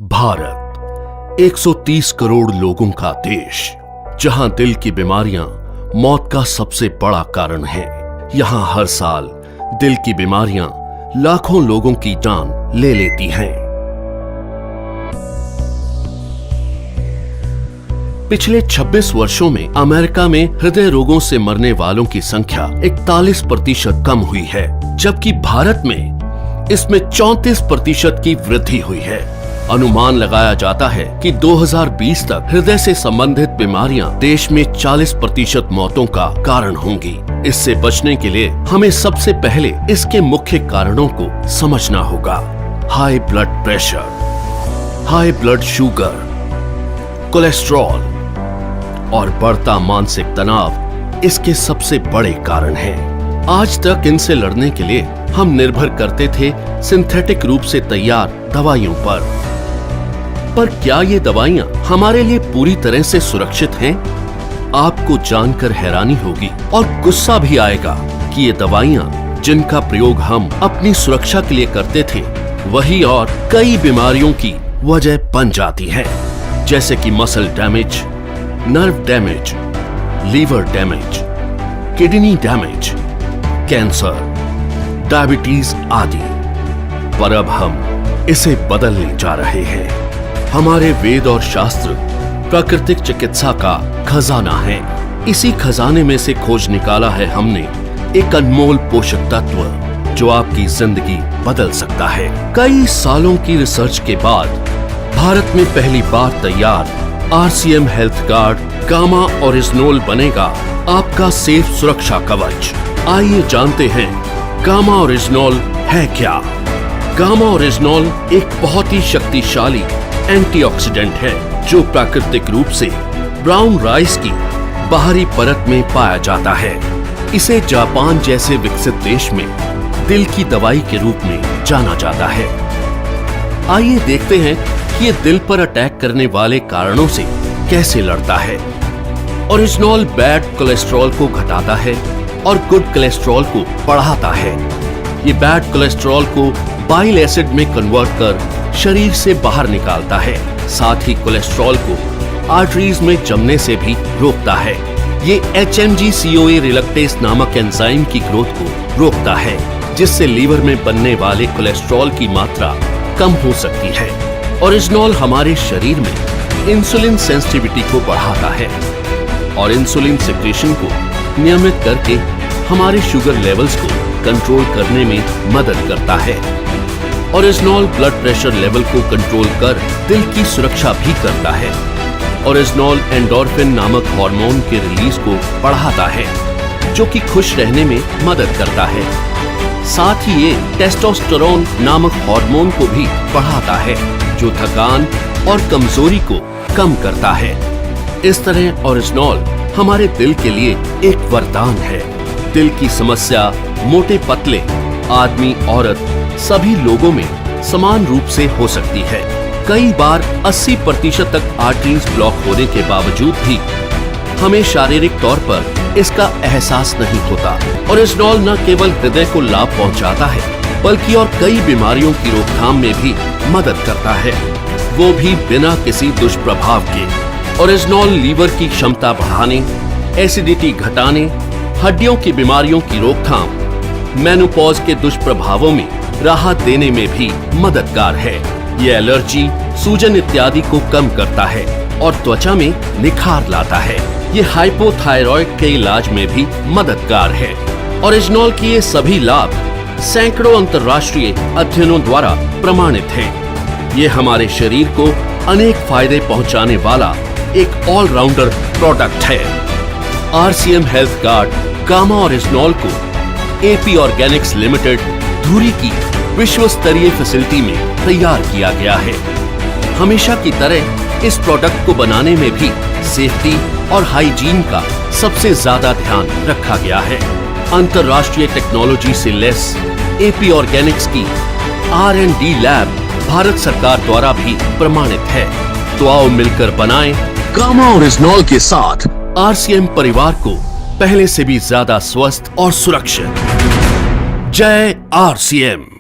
भारत 130 करोड़ लोगों का देश, जहां दिल की बीमारियां मौत का सबसे बड़ा कारण है। यहां हर साल दिल की बीमारियां लाखों लोगों की जान ले लेती हैं। पिछले 26 वर्षों में अमेरिका में हृदय रोगों से मरने वालों की संख्या 41% कम हुई है, जबकि भारत में इसमें 34% की वृद्धि हुई है। अनुमान लगाया जाता है कि 2020 तक हृदय से संबंधित बीमारियां देश में 40% मौतों का कारण होंगी। इससे बचने के लिए हमें सबसे पहले इसके मुख्य कारणों को समझना होगा। High blood pressure, high blood sugar, cholesterol और बढ़ता मानसिक तनाव इसके सबसे बड़े कारण हैं। आज तक इनसे लड़ने के लिए हम निर्भर करते थे सिंथेटिक रूप से तैयार दवाइयों पर क्या ये दवाइयां हमारे लिए पूरी तरह से सुरक्षित हैं? आपको जानकर हैरानी होगी और गुस्सा भी आएगा कि ये दवाइयां जिनका प्रयोग हम अपनी सुरक्षा के लिए करते थे, वही और कई बीमारियों की वजह बन जाती हैं, जैसे कि muscle damage, nerve damage, liver damage, kidney damage, cancer, diabetes आदि। पर अब हम इसे बदलने जा रहे हैं। हमारे वेद और शास्त्र प्राकृतिक चिकित्सा का खजाना है। इसी खजाने में से खोज निकाला है हमने एक अनमोल पोषक तत्व जो आपकी जिंदगी बदल सकता है। कई सालों की रिसर्च के बाद भारत में पहली बार तैयार RCM हेल्थ गार्ड गामा ओरिजिनोल बनेगा आपका सेफ सुरक्षा कवच। आइए जानते हैं गामा ओरिजिनोल है क्या। गामा ओरिजिनोल एक बहुत ही शक्तिशाली एंटीऑक्सीडेंट है जो प्राकृतिक रूप से ब्राउन राइस की बाहरी परत में पाया जाता है। इसे जापान जैसे विकसित देश में दिल की दवाई के रूप में जाना जाता है। आइए देखते हैं कि ये दिल पर अटैक करने वाले कारणों से कैसे लड़ता है। ओरिजिनोल बैड कोलेस्ट्रॉल को घटाता है और गुड कोलेस्ट्रॉल को बढ़ाता है। ये बैड कोलेस्ट्रॉल को बाइल एसिड में कन्वर्ट कर शरीर से बाहर निकालता है। साथ ही कोलेस्ट्रॉल को आर्टरीज में जमने से भी रोकता है। ये HMG-CoA रिलक्टेस नामक एंजाइम की ग्रोथ को रोकता है, जिससे लीवर में बनने वाले कोलेस्ट्रॉल की मात्रा कम हो सकती है। ओरिजिनोल हमारे शरीर में इंसुलिन सेंसिटिविटी को बढ़ाता है और इंसुलिन सिक्रेशन को नियमित करके हमारे शुगर लेवल्स को कंट्रोल करने में मदद करता है। ओरिजिनोल ब्लड प्रेशर लेवल को कंट्रोल कर दिल की सुरक्षा भी करता है। ओरिजिनोल एंडोर्फिन नामक हार्मोन के रिलीज को बढ़ाता है, जो कि खुश रहने में मदद करता है। साथ ही ये टेस्टोस्टेरोन नामक हार्मोन को भी बढ़ाता है, जो थकान और कमजोरी को कम करता है। इस तरह ओरिजिनोल हमारे दिल के लिए एक वरदान है। दिल की समस्या मोटे पतले, आदमी औरत सभी लोगों में समान रूप से हो सकती है। कई बार 80% तक आर्टरीज ब्लॉक होने के बावजूद भी हमें शारीरिक तौर पर इसका एहसास नहीं होता। ओरिजिनोल न केवल हृदय को लाभ पहुंचाता है, बल्कि और कई बीमारियों की रोकथाम में भी मदद करता है, वो भी बिना किसी दुष्प्रभाव के। ओरिजिनोल लीवर की क्षमता बढ़ाने, एसिडिटी घटाने, हड्डियों की बीमारियों की रोकथाम, मेनोपॉज के दुष्प्रभावों में राहत देने में भी मददगार है। ये एलर्जी, सूजन इत्यादि को कम करता है और त्वचा में निखार लाता है। ये हाइपोथायरॉइड के इलाज में भी मददगार है। ओरिजिनोल के ये सभी लाभ सैकड़ों अंतर्राष्ट्रीय अध्ययनों द्वारा प्रमाणित हैं। ये हमारे शरीर को अनेक फायदे पहुंचाने वाला एक ऑलराउंडर प्रोडक्ट है। RCM हेल्थ गार्ड गामा ओरिजिनोल को AP ऑर्गेनिक्स लिमिटेड धुरी की विश्व स्तरीय फैसिलिटी में तैयार किया गया है। हमेशा की तरह इस प्रोडक्ट को बनाने में भी सेफ्टी और हाइजीन का सबसे ज्यादा ध्यान रखा गया है। अंतर्राष्ट्रीय टेक्नोलॉजी से लैस AP ऑर्गेनिक्स की R&D लैब भारत सरकार द्वारा भी प्रमाणित है। तो आओ मिलकर बनाएं गामा ओरिजिनोल के साथ RCM परिवार को पहले से भी ज्यादा स्वस्थ और सुरक्षित। जय RCM।